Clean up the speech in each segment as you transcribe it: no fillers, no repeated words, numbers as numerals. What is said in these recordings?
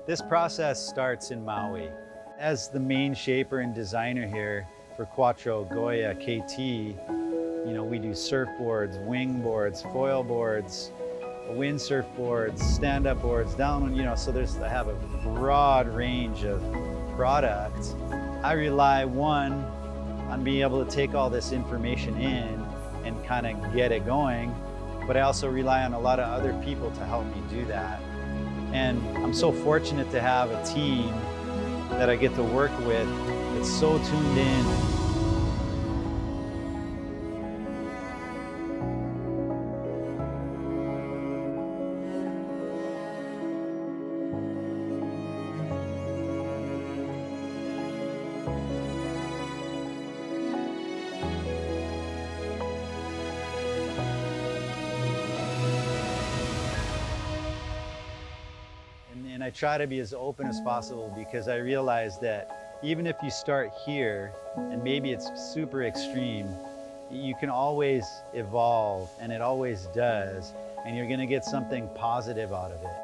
This process starts in Maui. As the main shaper and designer here for Quattro, Goya, KT, we do surfboards, wing boards, foil boards, windsurf boards, stand-up boards, down, so I have a broad range of products. I rely, one, on being able to take all this information in and kind of get it going, but I also rely on a lot of other people to help me do that. And I'm so fortunate to have a team that I get to work with that's so tuned in. And I try to be as open as possible because I realize that even if you start here and maybe it's super extreme, you can always evolve, and it always does, and you're gonna get something positive out of it.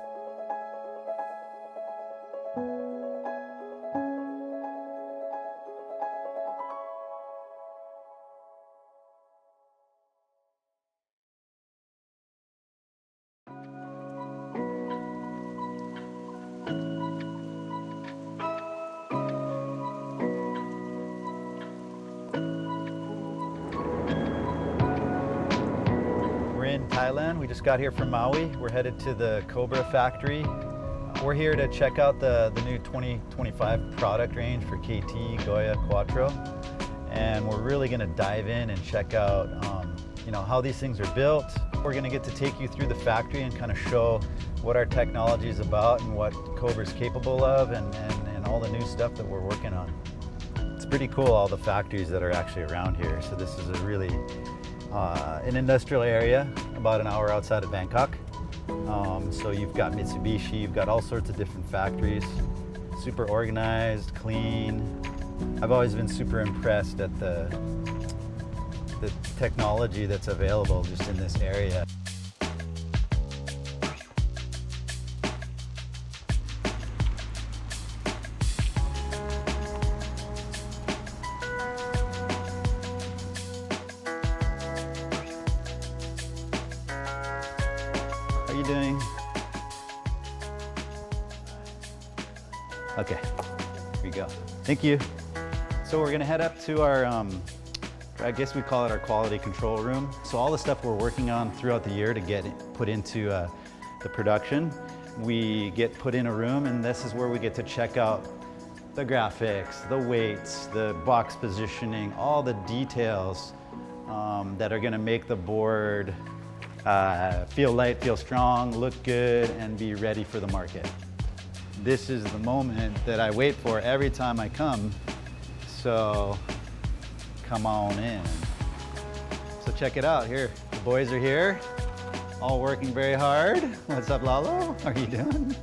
In Thailand. We just got here from Maui. We're headed to the Cobra Factory. We're here to check out the new 2025 product range for KT, Goya, Quattro. And we're really gonna dive in and check out how these things are built. We're gonna get to take you through the factory and kind of show what our technology is about and what Cobra's capable of and all the new stuff that we're working on. It's pretty cool, all the factories that are actually around here. So this is a really an industrial area about an hour outside of Bangkok. So you've got Mitsubishi, you've got all sorts of different factories, super organized, clean. I've always been super impressed at the technology that's available just in this area. How are you doing? Okay, here we go. Thank you. So we're gonna head up to our, I guess we call it our quality control room. So all the stuff we're working on throughout the year to get put into the production, we get put in a room, and this is where we get to check out the graphics, the weights, the box positioning, all the details that are gonna make the board feel light, feel strong, look good, and be ready for the market. This is the moment that I wait for every time I come, so come on in. So check it out here. The boys are here, all working very hard. What's up, Lalo? How are you doing?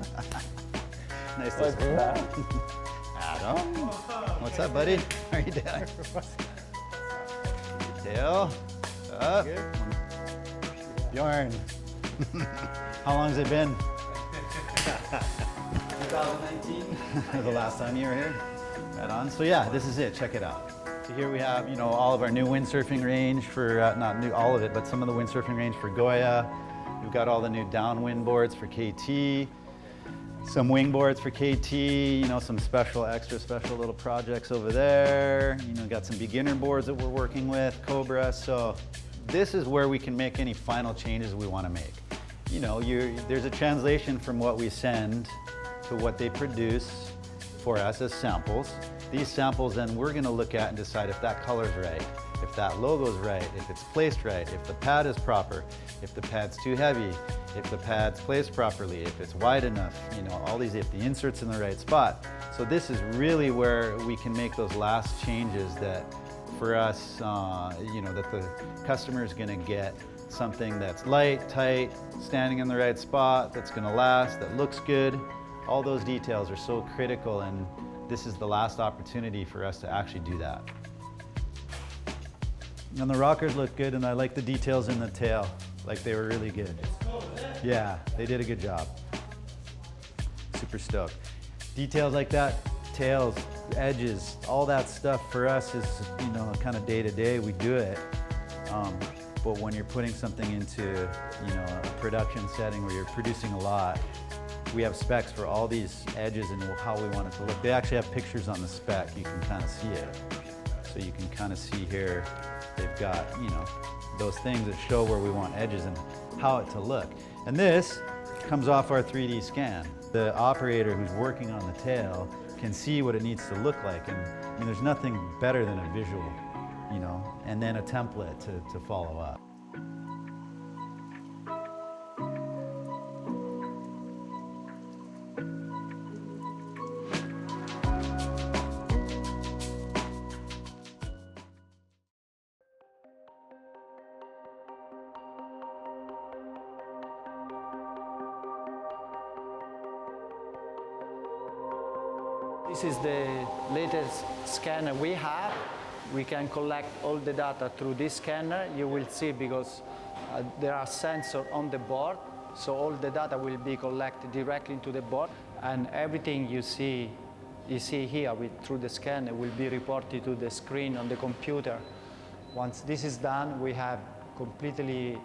Nice to see you. Adam, what's up, buddy? How are you doing? Dale, what's up? Good. Bjorn, how long has it been? 2019. The last time you were here? Right on. So yeah, this is it. Check it out. So here we have, all of our new windsurfing range for, not new, all of it, but some of the windsurfing range for Goya. We've got all the new downwind boards for KT, some wing boards for KT, some extra special little projects over there. Got some beginner boards that we're working with, Cobra. So this is where we can make any final changes we want to make. There's a translation from what we send to what they produce for us as samples. These samples then we're going to look at and decide if that color's right, if that logo's right, if it's placed right, if the pad is proper, if the pad's too heavy, if the pad's placed properly, if it's wide enough, all these, if the insert's in the right spot. So this is really where we can make those last changes that for us, that the customer is going to get something that's light, tight, standing in the right spot, that's going to last, that looks good. All those details are so critical, and this is the last opportunity for us to actually do that. And the rockers look good, and I like the details in the tail. Like, they were really good. Yeah, they did a good job. super stoked. Details like that, tails, edges, all that stuff for us is, you know, kind of day to day, we do it. But when you're putting something into, you know, a production setting where you're producing a lot, we have specs for all these edges and how we want it to look. They actually have pictures on the spec, you can kind of see it. So you can kind of see here, they've got, you know, those things that show where we want edges and how it to look. And this comes off our 3D scan. The operator who's working on the tail can see what it needs to look like. And I mean, there's nothing better than a visual, you know, and then a template to follow up. This is the latest scanner we have. We can collect all the data through this scanner. You will see because there are sensors on the board, so all the data will be collected directly into the board, and everything you see here through the scanner will be reported to the screen on the computer. Once this is done, we have completely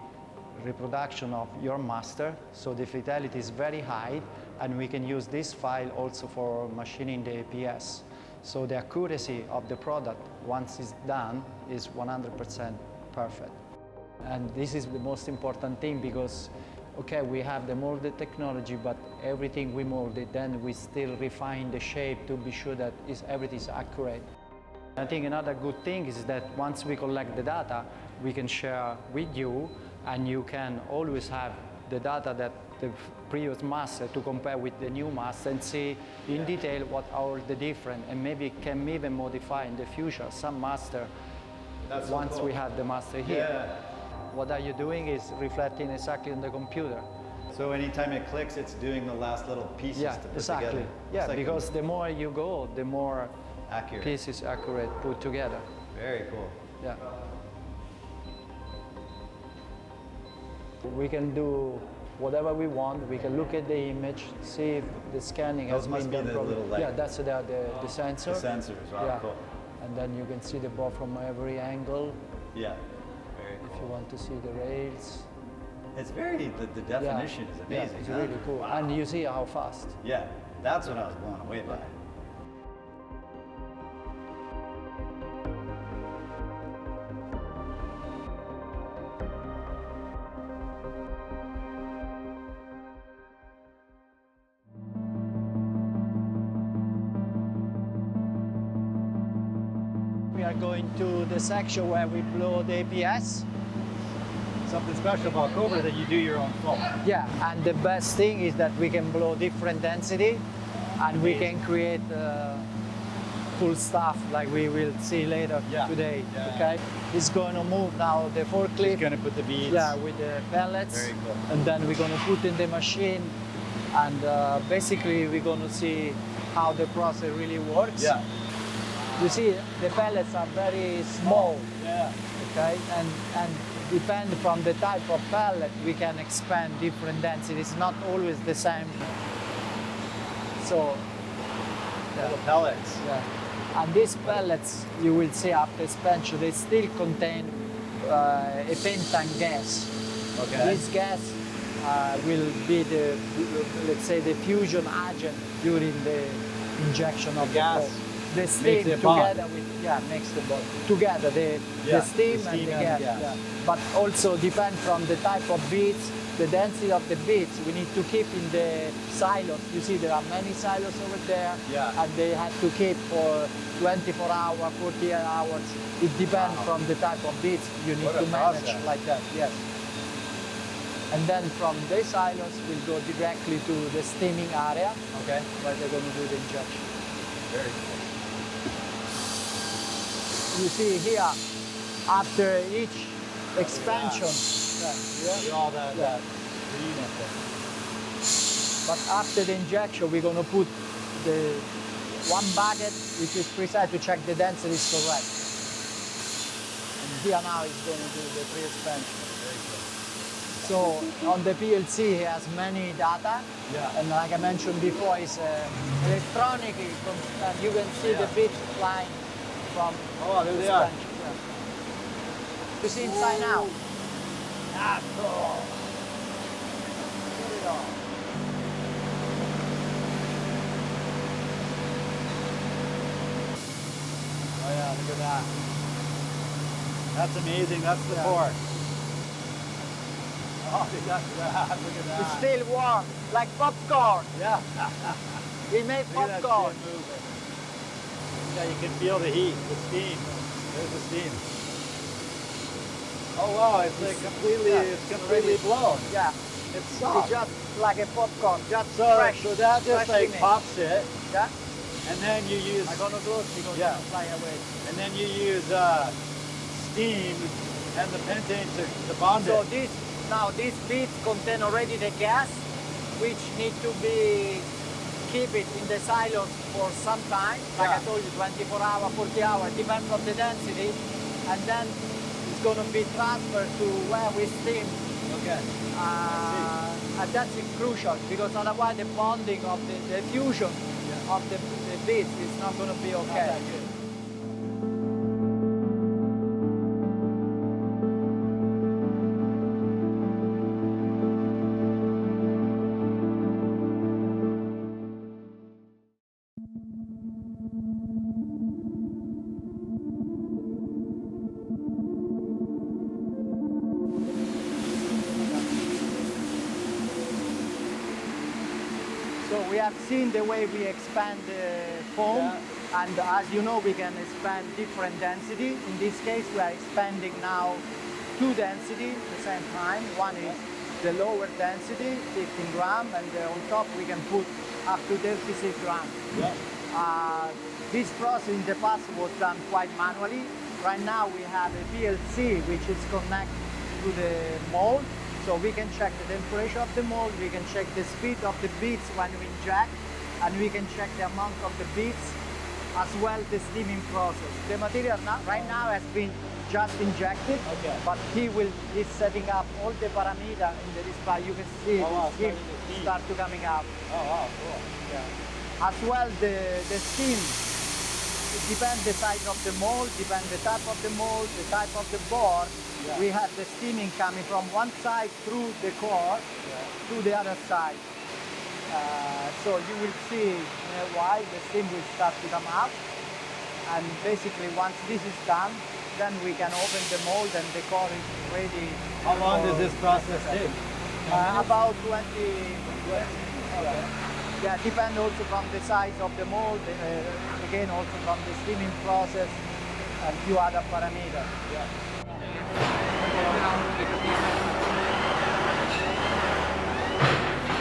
reproduction of your master, so the fidelity is very high, and we can use this file also for machining the APS. So the accuracy of the product, once it's done, is 100% perfect. And this is the most important thing because, okay, we have the molded technology, but everything we molded, then we still refine the shape to be sure that everything is accurate. I think another good thing is that once we collect the data, we can share with you, and you can always have the data that the previous master to compare with the new master and see in detail what are the different, and maybe can even modify in the future some master. That's so once cool. we have the master here. Yeah. What are you doing is reflecting exactly on the computer. So anytime it clicks, it's doing the last little pieces Yeah, to put exactly. together. Yeah, It's like because the more you go, the more accurate. pieces accurate put together. Very cool. Yeah. We can do whatever we want. We can look at the image, see if the scanning Those has must been be done the properly. little, like, yeah, that's the sensor. The sensors, wow, yeah. cool. And then you can see the ball from every angle. Yeah, very If cool. you want to see the rails. It's very, the definition is amazing. Yeah, it's huh? really cool. Wow. And you see how fast. Yeah, that's what I was blown away by. We are going to the section where we blow the APS. Something special about Cobra that you do your own flow. Yeah, and the best thing is that we can blow different density, and we can create cool stuff like we will see later today. Yeah. Okay, it's going to move now the forklift. It's gonna put the beads. Yeah, with the pellets. Very cool. And then we're going to put in the machine, and basically we're going to see how the process really works. Yeah. You see, the pellets are very small. Yeah. Okay, and depend from the type of pellet, we can expand different densities, not always the same. So, Little pellets. yeah. And these pellets, you will see after expansion, they still contain a pentane gas. Okay. This gas will be the, let's say, the fusion agent during the injection of the gas coal. The steam it bond. together with, makes the bond. Together, the steam and the gas. Yeah. But also depend from the type of beads, the density of the beads. We need to keep in the silos. You see there are many silos over there, and they have to keep for 24 hours, 48 hours. It depends from the type of beads you need to manage like that, yes. And then from the silos, we'll go directly to the steaming area, where they're going to do the injection. Very cool. You see here, after each expansion, All that green up there. but after the injection, we're going to put the one bucket, which is precise to check the density is correct. And here now is going to do the pre-expansion. Very cool. So on the PLC, he has many data. Yeah. And like I mentioned before, it's electronically, you can see the bits flying from Oh, there the they are. sponge. Yeah. You see inside now. That's cool. Look at all. Oh yeah, look at that. That's amazing. That's the Yeah. port. Oh, that's that. Look at that. It's still warm, like popcorn. Yeah. We made Look at that popcorn. shit moving. Yeah, you can feel the heat, the steam. There's the steam. Oh wow, it's like completely, Yeah. it's completely blown. Yeah. It's It's soft. just like a popcorn, just So, fresh. so that just freshly like made. pops it, Yeah. and then you use, I'm gonna close because Yeah. it's fly away. and then you use steam and the pentane to bond So it. these beads contain already the gas, which need to be keep it in the silos for some time. Like Yeah. I told you, 24 hours, 40 hours, depends on the density, and then it's gonna be transferred to where we steam. Okay. And that's crucial because otherwise the bonding of the fusion of the beads is not gonna be okay. Not that good. So we have seen the way we expand the foam, Yeah. and as you know, we can expand different density. In this case, we are expanding now two density at the same time. One is the lower density, 15 gram, and on top we can put up to 36 gram. Yeah. This process in the past was done quite manually. Right now we have a PLC which is connected to the mold, so we can check the temperature of the mold, we can check the speed of the beads when we inject, and we can check the amount of the beads, as well the steaming process. The material right now has been just injected, Okay. but he's setting up all the parameters in the display. You can see Oh, wow, the steam starting to steam. start to coming up. Oh wow, cool. Yeah. As well, the steam, it depends the size of the mold, depends the type of the mold, the type of the board. Yeah. We have the steaming coming from one side through the core to the other side. So you will see in a while the steam will start to come out. And basically once this is done, then we can open the mold and the core is ready. How long does for- this process take? About 20. Okay. Yeah, depend also from the size of the mold, again also from the steaming process and few other parameters.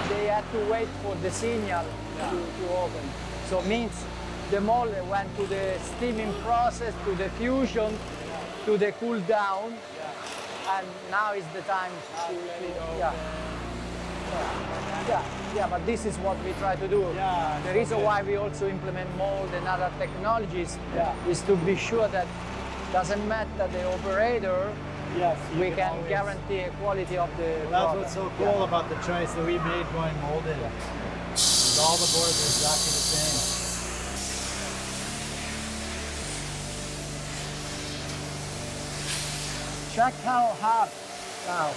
They had to wait for the signal to open. So means the mold went to the steaming process, to the fusion, to the cool down, and now is the time to yeah, but this is what we try to do. Yeah, The reason why we also implement mold and other technologies is to be sure that doesn't matter the operator, Yes. we can guarantee a quality of the That's product. what's so cool about the choice that we made going molded. All the boards are exactly the same. Check how hard now.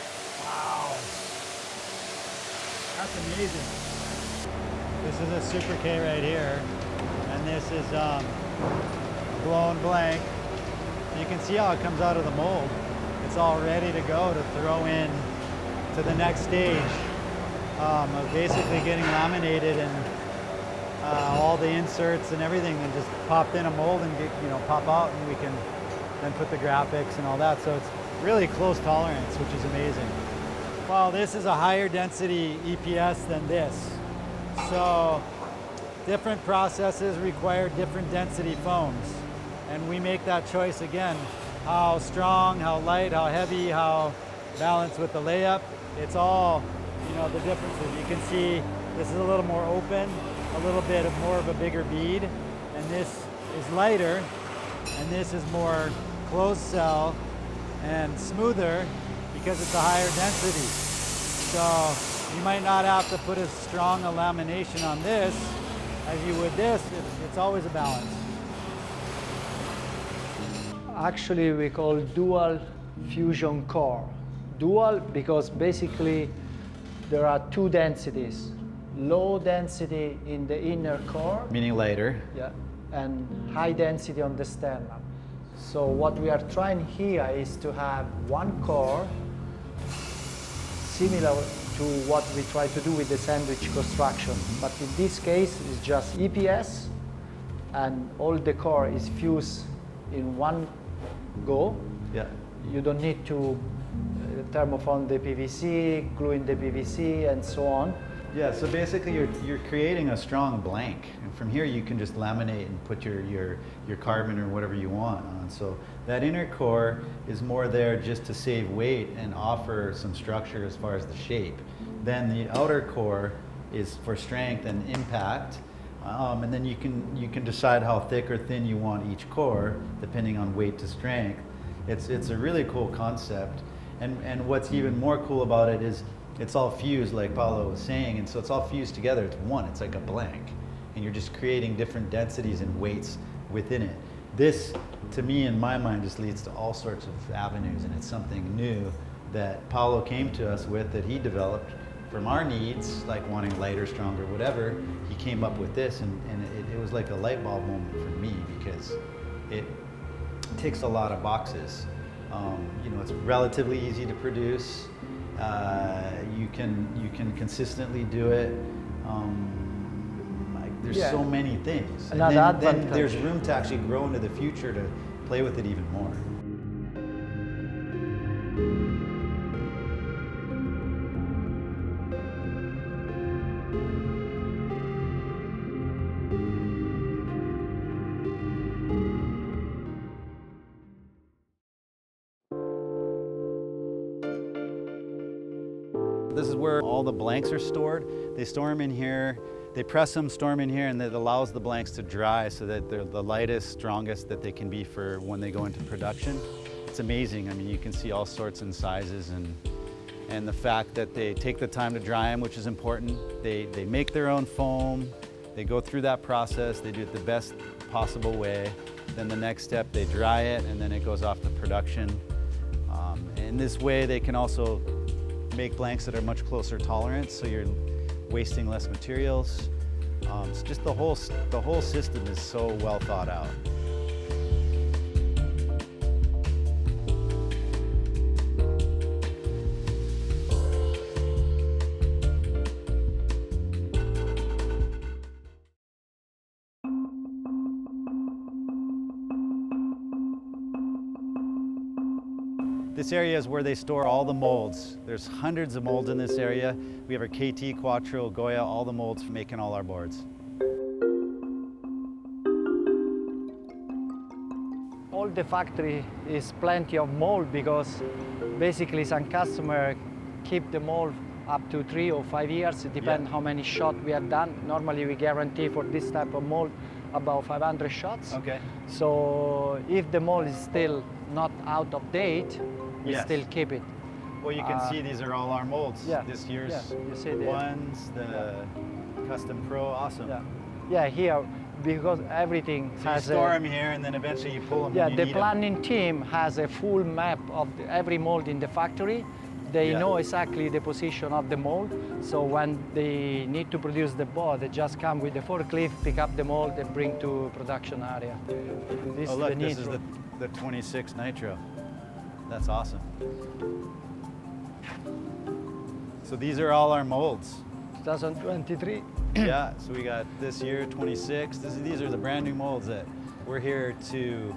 Wow. That's amazing. This is a Super K right here, and this is blown blank. You can see how it comes out of the mold. It's all ready to go to throw in to the next stage of basically getting laminated and all the inserts and everything, and just popped in a mold and get, pop out, and we can then put the graphics and all that. So it's really close tolerance, which is amazing. Well, this is a higher density EPS than this. So different processes require different density foams. And we make that choice again. How strong, how light, how heavy, how balanced with the layup. It's all, the differences. You can see this is a little more open, a little bit of more of a bigger bead. And this is lighter, and this is more closed cell and smoother because it's a higher density. So you might not have to put as strong a lamination on this as you would this. It's always a balance. Actually, we call dual fusion core. Dual because basically there are two densities. Low density in the inner core, Meaning lighter. yeah, and high density on the sternum. So what we are trying here is to have one core similar to what we try to do with the sandwich construction. But in this case, it's just EPS, and all the core is fused in one go. Yeah. You don't need to thermoform the PVC, glue in the PVC, and so on. Yeah, so basically you're creating a strong blank, and from here you can just laminate and put your carbon or whatever you want on. So that inner core is more there just to save weight and offer some structure as far as the shape. Then the outer core is for strength and impact, and then you can decide how thick or thin you want each core depending on weight to strength. It's a really cool concept, and what's even more cool about it is it's all fused, like Paolo was saying, and so it's all fused together. It's one, it's like a blank, and you're just creating different densities and weights within it. This, to me, in my mind, just leads to all sorts of avenues, and it's something new that Paolo came to us with, that he developed from our needs, like wanting lighter, stronger, whatever. He came up with this, and it was like a light bulb moment for me, because it ticks a lot of boxes. You know, it's relatively easy to produce. You can consistently do it. There's Yeah. so many things. And Another then advantage. there's room to actually grow into the future to play with it even more. This is where all the blanks are stored. They store them in here, they press them, store them in here, and that allows the blanks to dry so that they're the lightest, strongest that they can be for when they go into production. It's amazing. I mean, you can see all sorts and sizes, and the fact that they take the time to dry them, which is important. They make their own foam, they go through that process, they do it the best possible way. Then the next step, they dry it, and then it goes off to production. In this way, they can also make blanks that are much closer tolerance, so you're wasting less materials. It's just the whole system is so well thought out. This area is where they store all the molds. There's hundreds of molds in this area. We have our KT, Quattro, Goya, all the molds for making all our boards. All the factory is plenty of mold because basically some customer keep the mold up to 3 or 5 years. It depends how many shots we have done. Normally we guarantee for this type of mold about 500 shots. Okay. So if the mold is still not out of date, we Yes. still keep it. Well, you can see these are all our molds. Yeah. This year's You see the ones, the Custom Pro, awesome. Yeah, here because everything So you has store them here, and then eventually you pull them yeah, when you the need 'em. planning team has a full map of every mold in the factory. They Yeah. know exactly the position of the mold. So when they need to produce the board, they just come with the forklift, pick up the mold, and bring to production area. This Oh is look, the this is nitro. the 26 Nitro. That's awesome. So these are all our molds. 2023. Yeah, so we got this year, 26. These are the brand new molds that we're here to,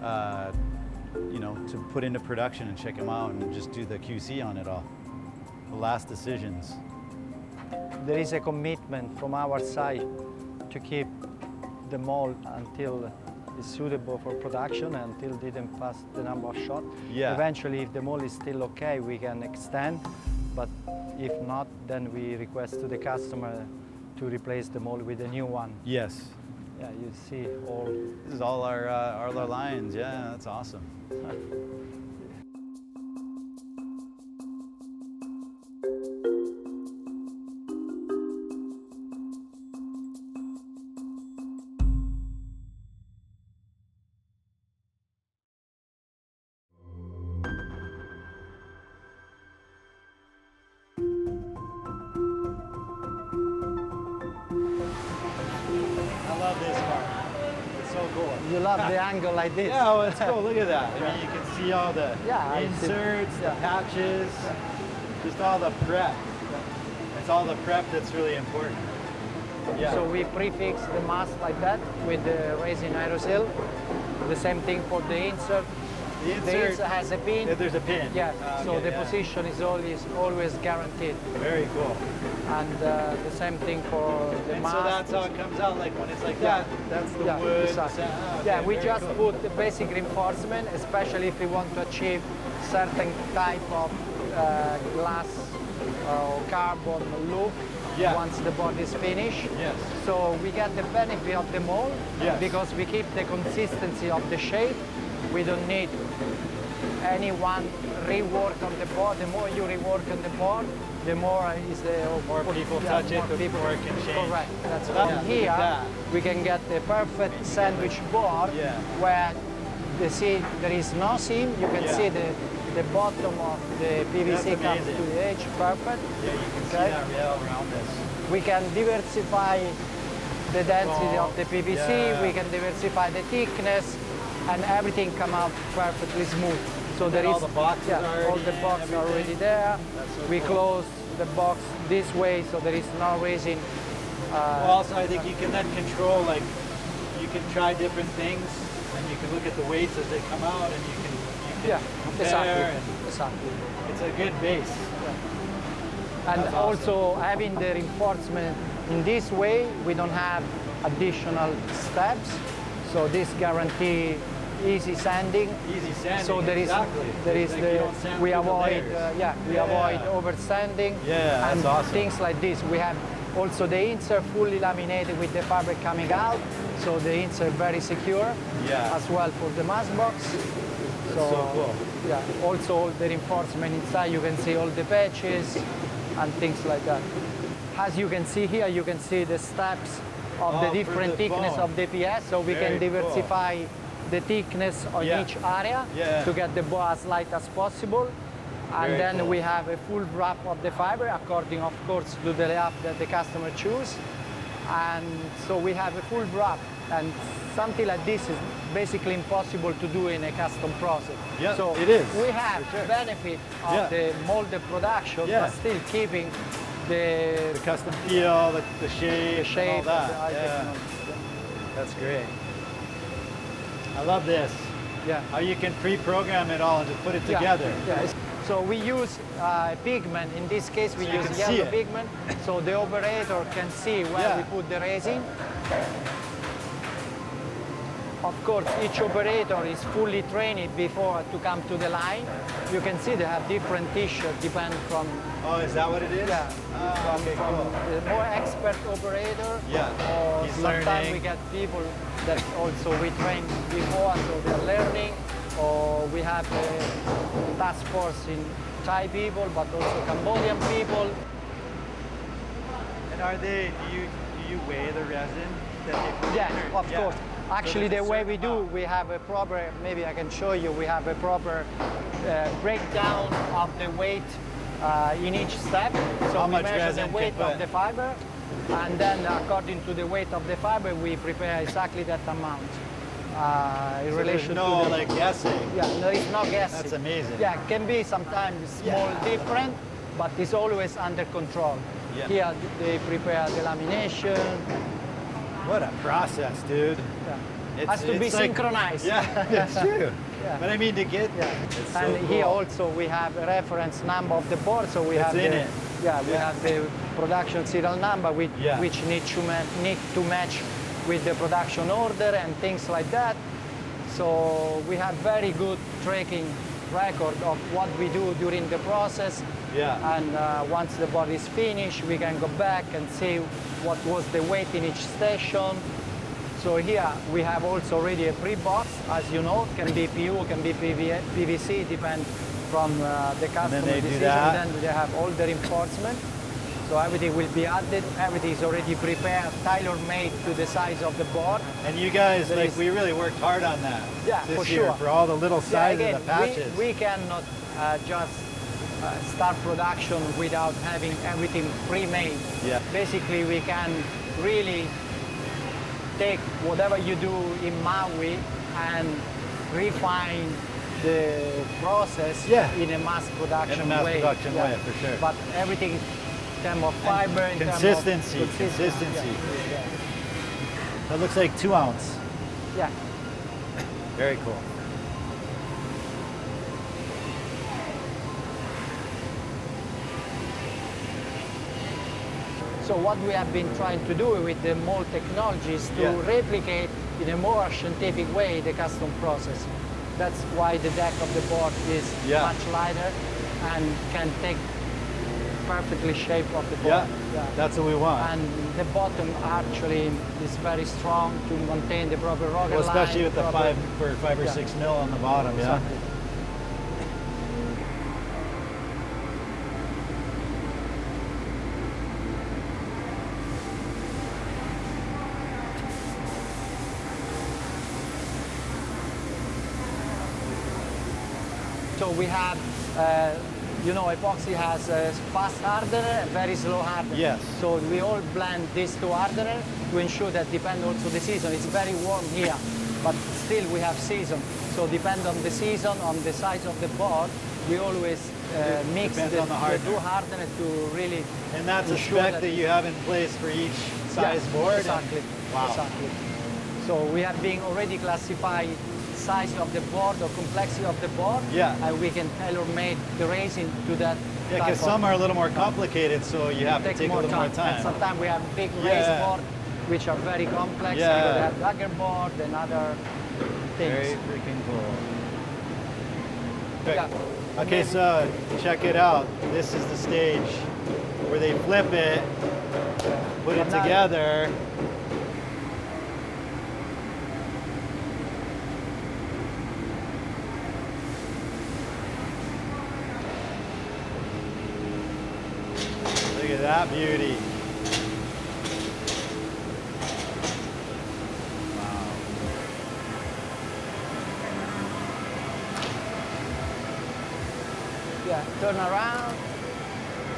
to put into production and check them out and just do the QC on it all. The last decisions. There is a commitment from our side to keep the mold until it's suitable for production, until didn't pass the number of shots. Yeah. Eventually, if the mold is still okay, we can extend, but if not, then we request to the customer to replace the mold with a new one. Yes. Yeah, you see all. This is all our lines. Yeah, that's awesome. love this part. It's so cool. You love the angle like this. Yeah, well, it's cool. Look at that. I mean, you can see all the Yeah, I see. inserts, the patches, just all the prep. It's all the prep that's really important. Yeah. So we prefix the mask like that with the resin aerosol. The same thing for the insert. The The insert has a pin. Yeah, there's a pin. Yeah, so Okay, the yeah. position is always guaranteed. Very cool. And the same thing for the And mask. so that's how it comes out. Like when it's like Yeah. that, that's the Yeah, wood. exactly. Okay, Yeah, we very just cool. put the basic reinforcement, especially if we want to achieve certain type of glass or carbon look Yeah. once the board is finished. Yes. So we get the benefit of the mold Yes. because we keep the consistency of the shape. We don't need anyone rework on the board. The more you rework on the board, the more is the More people touch it, more the people- more it can change. Correct. That's So right. that- From look here, at that. we can get the perfect sandwich board Yeah. where the seam, there is no seam. You can Yeah. see the bottom of the PVC That's comes amazing. to the edge. Perfect. Yeah, you can see Okay. that rail around this. We can diversify the density of the PVC. Yeah. We can diversify the thickness, and everything come out perfectly smooth. So there all is the boxes are all already the in, boxes are already everything. there. That's so We cool. close the box this way, so there is no resin. Well, also, I think you can then control, like, you can try different things, and you can look at the weights as they come out, and you can Yeah, compare, exactly. and Exactly. it's a good base. And That's awesome. also having the reinforcement in this way, we don't have additional steps. So this guarantee easy sanding. Easy sanding. So there is exactly. there is Like you don't sand we through the avoid layers. we avoid over sanding Yeah, and that's awesome. things like this. We have also the insert fully laminated with the fabric coming out, so the insert very secure. Yeah. As well for the mask box. That's so cool. Yeah. Also all the reinforcement inside, you can see all the patches and things like that. As you can see here, you can see the steps of Oh, the for different the thickness foam. of the PS, so we Very can cool. diversify the thickness on Yeah. each area Yeah. to get the bow as light as possible. And Very then cool. we have a full wrap of the fiber according, of course, to the layout that the customer choose. And so we have a full wrap, and something like this is basically impossible to do in a custom process. Yeah, so it is, we have for sure. benefit of Yeah. the molded production, Yeah. but still keeping the The custom feel, the shape, the shape, and all that. the high Yeah, technology. that's great. I love this. Yeah. How you can pre-program it all and just put it together. Yeah. So we use pigment. In this case, we So you use can see yellow it. pigment, so the operator can see where Yeah. we put the resin. Of course, each operator is fully trained before to come to the line. You can see they have different t-shirts, depend from Oh, is that what it is? yeah, Ah, okay, from cool. the more expert operator. Yeah, Or he's sometimes learning. we get people that also we train before, so they're learning. Or we have a task force in Thai people, but also Cambodian people. And are they? Do you weigh the resin that they put Yeah, in? Or- of course. Actually, there's the a way certain we do, amount. we have a proper, maybe I can show you, we have a proper breakdown of the weight in each step. So How we much measure resin the can weight put? of the fiber, and then according to the weight of the fiber, we prepare exactly that amount in So relation there's no to the... like guessing. Yeah, there is no guessing. That's amazing. Yeah, it can be sometimes small different, but it's always under control. Yeah. Here they prepare the lamination. What a process, dude. Yeah. Has to be like- synchronized. Yeah, it's true. Yeah. But I mean to get Yeah. it's so And here cool. also we have a reference number of the board, so we It's have in the, it. Yeah, we Yeah. have the production serial number Yeah. which need to match with the production order and things like that. So we have very good tracking record of what we do during the process. Yeah. And once the board is finished, we can go back and see what was the weight in each station. So here we have also already a pre-box, as you know, can be PU, can be PVC, depend from the customer they do decision. that. Then they have all the reinforcement. So everything will be added, everything is already prepared, tailor-made to the size of the board. And you guys, There like, is- we really worked hard on that. Yeah, this for year, sure. for all the little Yeah, sizes again, of patches. we cannot just start production without having everything pre-made. Yeah. Basically, we can really take whatever you do in Maui and refine the process in a mass production way. In a mass production way, for sure. But everything in terms of fiber, in consistency, terms of consistency. Yeah. That looks like 2 ounce. Yeah. Very cool. So what we have been trying to do with the mold technology is to replicate in a more scientific way the custom process. That's why the deck of the board is much lighter and can take perfectly shape of the board. That's what we want. And the bottom actually is very strong to maintain the proper rocker line. Especially with the 5 or 6 mil on the bottom, Exactly. So we have, you know, epoxy has a fast hardener and very slow hardener. Yes. So we all blend these two hardener to ensure that depend also the season. It's very warm here, but still we have season. So depend on the season, on the size of the board, we always mix the two hardener to really And that's a spec that you have in place for each size board? Exactly. Wow. Exactly. So we have been already classified size of the board or complexity of the board, and we can tailor-make the racing to that. Yeah, because some are a little more complicated, so you have to take a little more time. And sometimes we have big race board, which are very complex. We have lagger board and other things. Very freaking cool. Okay, so check it out. This is the stage where they flip it, put it together. Look at that beauty. Wow. Yeah, turn around.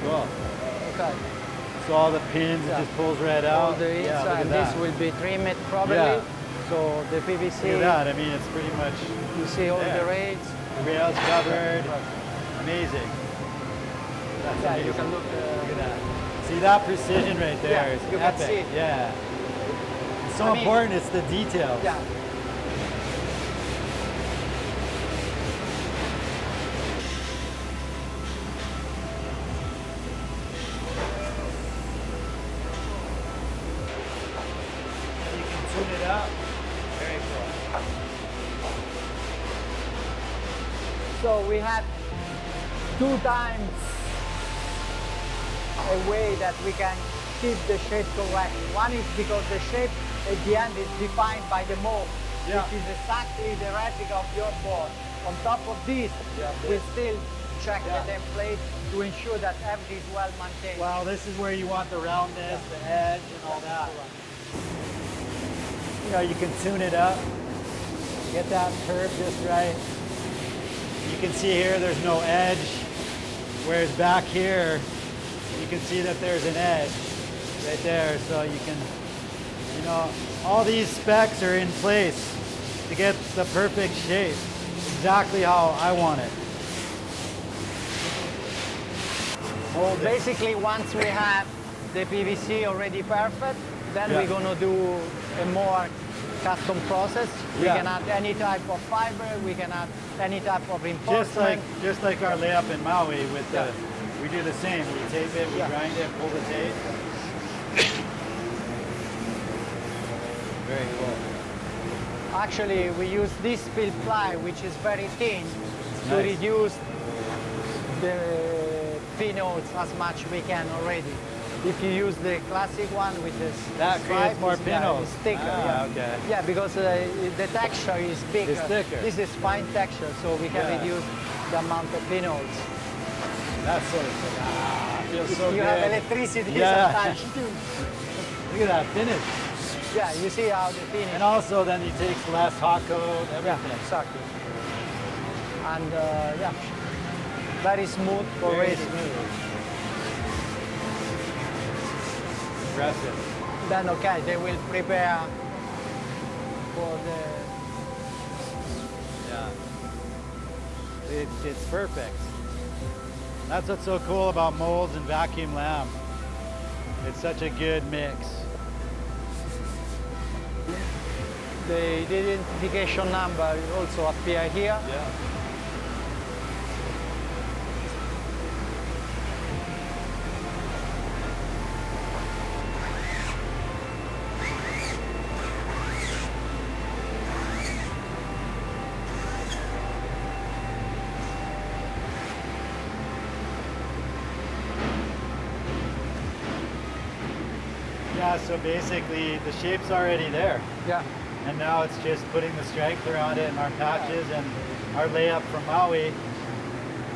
Cool. Okay. So all the pins, it just pulls right out. All the inside, and this will be trimmed properly. So the PVC. Look at that. I mean, it's pretty much. You see all the rails. The rails covered. Amazing. That's amazing. You can look at that. See that precision right there? It's you epic. can see it. Yeah. It's so important. It's the details. Yeah. You can tune it up. Very cool. So we have 2 times a way that we can keep the shape correct. One is because the shape at the end is defined by the mold, which is exactly the replica of your board. On top of this, we still check the template to ensure that everything is well maintained. Well, this is where you want the roundness, the edge, and all that. You know, you can tune it up, get that curve just right. You can see here there's no edge, whereas back here, you can see that there's an edge right there. So you can, you know, all these specs are in place to get the perfect shape, exactly how I want it. Well, basically, once we have the PVC already perfect, then we're going to do a more custom process. We can add any type of fiber, we can add any type of reinforcement. Just like our layup in Maui with the, we do the same. We tape it, we grind it, pull the tape. Very cool. Actually, we use this field ply, which is very thin, to reduce the pinholes as much we can already. If you use the classic one with this, that creates more pinholes. It's thicker. Okay. Yeah, because the texture is bigger. It's thicker. This is fine texture, so we can reduce the amount of pinholes. That's so feels so you good. have electricity sometimes too. Look at that finish. Yeah, you see how the finish. And also then it takes less hot coat, everything. Yeah, exactly. And very smooth for Very racing. smooth. Impressive. Then okay, they will prepare for the. Yeah. It's perfect. That's what's so cool about molds and vacuum lam. It's such a good mix. The identification number also appear here. Yeah. Yeah, so basically the shape's already there. Yeah. And now it's just putting the stripes around it and our patches and our layup from Maui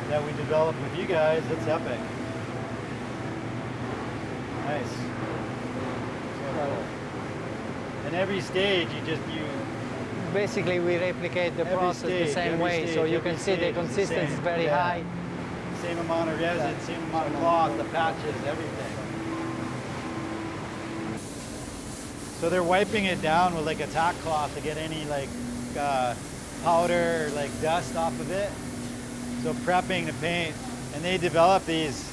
that we developed with you guys. It's epic. Nice. So cool. And every stage you Basically, we replicate the Every process stage, the same every way, stage, so you every can see the stage is the consistency is same. very Yeah. high. same amount of resin, same amount of cloth, the patches, everything. So they're wiping it down with like a tack cloth to get any like powder or like dust off of it. So prepping the paint, and they develop these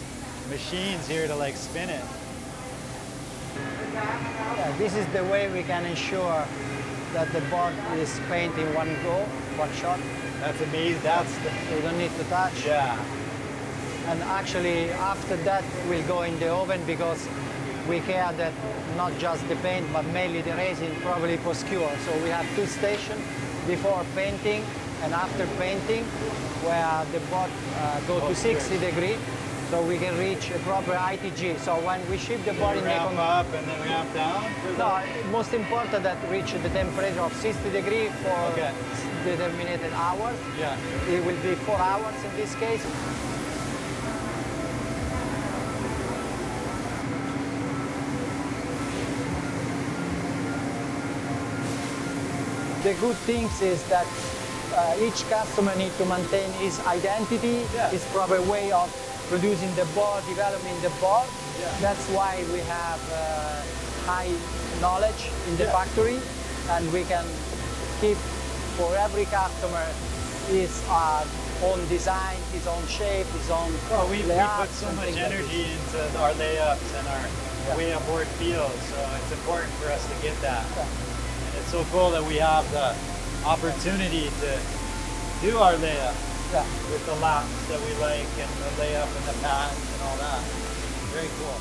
machines here to like spin it. Yeah, this is the way we can ensure that the board is painted in one go, one shot. That's amazing. That's the, You don't need to touch. yeah. And actually, after that, we'll go in the oven because we care that not just the paint, but mainly the resin probably post-cure. So we have two stations before painting and after painting, where the board go to 60 degrees, so we can reach a proper ITG. So when we ship the board in the Ramp up and then ramp down? For the- no, most important that reach the temperature of 60 degrees for Okay. determined hours. Yeah. It will be 4 hours in this case. The good thing is that each customer needs to maintain his identity, Yeah. his proper way of producing the board, developing the board. Yeah. That's why we have high knowledge in the Yeah. factory, and we can keep for every customer his own design, his own shape, his own Well, we put layouts so and much things like energy this. into our layups and our Yeah. way a board feels, so it's important for us to get that. Yeah. And it's so cool that we have the opportunity to do our layup Yeah. with the laps that we like and the layup and the pads and all that. Very cool.